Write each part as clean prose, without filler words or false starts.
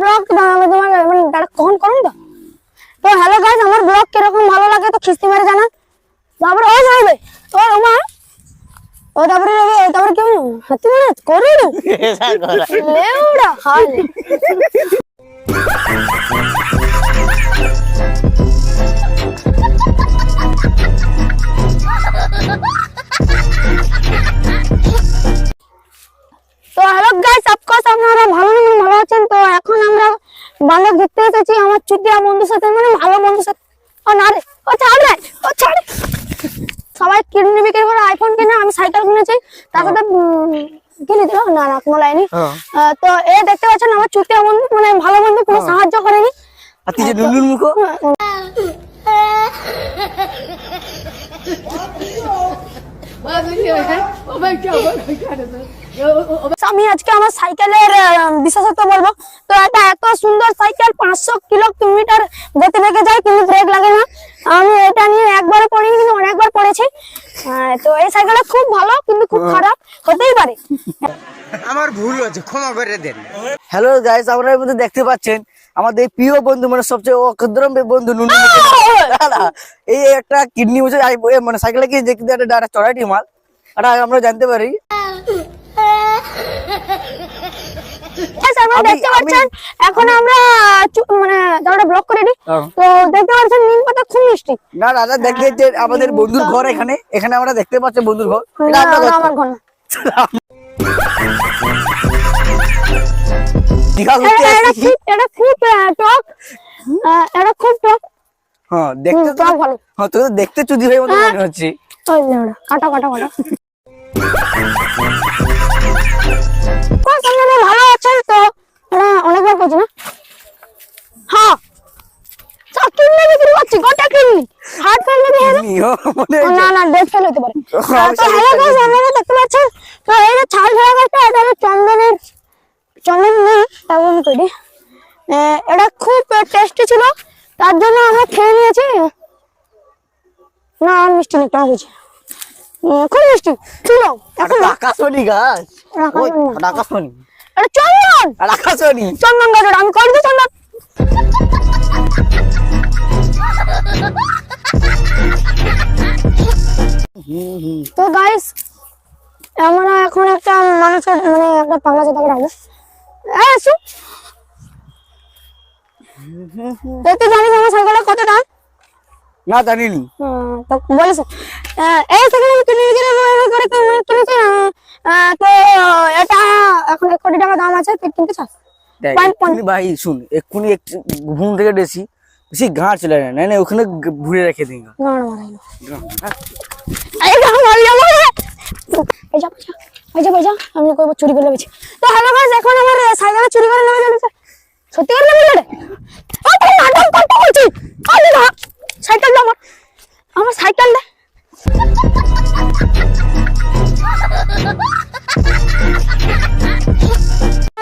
Blog তোমার মানে দাঁড়া কখন করুন তো। তো হ্যালো গাইস, আমার ব্লগ কিরকম ভালো লাগে তো খিস্তি মারে জানা। তারপরে ও যাবে ও ওমা ও তারপরে কেমন হাতি মারে করে লেউড়া হালে। তো হ্যালো গাইস, অফকোর্স আপনারা ভালো আছেন। তো এখন আমরা বাংলা ঘুরতে এসেছি আমার চুটিয়া বন্ধুর সাথে, মানে ভালো বন্ধুর সাথে। ও না রে, ও ছাড় সবাই কিডনি বিক্রি করে আইফোন কিনে, আমি সাইকেল কিনেছি তার সাথে কিনে দিল না কোনো লাইনি। তো এ দেখতে পাচ্ছেন আমার চুটিয়া বন্ধু, মানে ভালো বন্ধু, কোনো সাহায্য করেনি। আর তুই যে নুনুর মুখো আমি আজকে আমার সাইকেলের বিশেষত্ব বলবো। তো এটা এত সুন্দর সাইকেল, 500 কিলোমিটার গতি বেগে যায় কিন্তু ব্রেক লাগে না। আমি এটা নিয়ে একবারও পড়িনি কিন্তু অনেকবার পড়েছি। তো এই সাইকেলটা খুব ভালো কিন্তু খুব খারাপ হতেই পারে। আমার ভুল হয়েছে, ক্ষমা করে দেন। হ্যালো গাইস, আপনারা এর মধ্যে দেখতে পাচ্ছেন আমাদের প্রিয় বন্ধু, মানে সবচেয়ে অকদ্রম বন্ধু নুনু। এই একটা কিডনি বুঝে মানে সাইকেলে কি দেখতে একটা চড়াইটি মাল, এটা আমরা জানতে পারি। দেখতে পাচ্ছেন এখন আমরা মানে তাহলে ব্লক করে দিই। তো দেখতে পাচ্ছেন নিম পাতা খুব মিষ্টি। না দাদা দেখে যে আমাদের বন্ধুর ঘর এখানে আমরা দেখতে পাচ্ছি বন্ধুর ঘর। এটা আমার ঘর না। এটা খুব টক, এটা খুব টক। হ্যাঁ দেখতে তো ভালো। হ্যাঁ তো দেখতে চুদি হয়ে মতো মনে হচ্ছে। কাটা ভালো আছেন তো? অনেকবার করছি না। হ্যাঁ কিডনি বিক্রি করছি, গোটা কিডনি। হার্ট ফেল যদি না ডেথ ফেল হতে পারে। তো হ্যালো গাইস, আপনারা দেখতে পাচ্ছেন তো এই যে ছাল ফেলা গাছটা, এটা হলো চন্দন না তেমন তৈরি। এটা খুব টেস্টি ছিল, তার জন্য আমরা খেয়ে নিয়েছি। না মিষ্টি নেই, টক হয়েছে, খুব মিষ্টি ছিল। এখন আকাশমণি গাছ, আকাশমণি এটা চন্দন, আকাশমণি চন্দন গাছ, আমি করবো চন্দন। তো গাইস, আমরা এখন একটা মানুষের মানে একটা পাগলা চাতা করে দেখতে জানিস আমার সাইকেলের কত দাম? না জানিনি। তো বলেছে এই সাইকেল আমি কিনেছি তো এটা এখন 1 কোটি টাকা দাম আছে। তুই কিনতে চাস? ভাই শুন, এক্ষুনি ঘুম থেকে বেশি গাঁ চলে না না ওখানে ঘুরে রেখে দিই। আমি করবো চুরি করে নেমেছি। তো হ্যালো গাইস, এখন আমার সাইকেল চুরি করে নেমে যাচ্ছে। সত্যি করে নেমে যাবে? নাটক করতে বলছি। সাইকেলটা আমার সাইকেলটা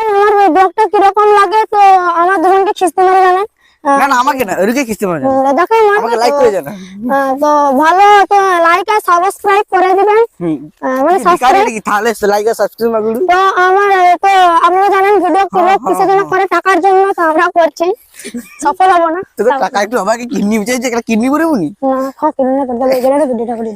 আমার ব্লগটা কিরকম লাগে তো আমার দুজনকে খিস্তি মারে জানেন। না না আমাকে না, ওরকে খিস্তি মারে দেখো আমাকে লাইক করে জানা। তো ভালো, তো লাইক আর সাবস্ক্রাইব করে দিবেন। মানে সাবস্ক্রাইব কি তাহলে লাইক আর সাবস্ক্রাইব করুন। তো আমার তো আপনারা জানেন ভিডিও কিসের জন্য করে, টাকার জন্য। তো আমরা করছি, সফল হবো না। তো টাকা একটু আমাকে কিডনি চাইছে, কিডনি করে বলি না, খাও কিডনি করে দেবো, এই ভিডিওটা করে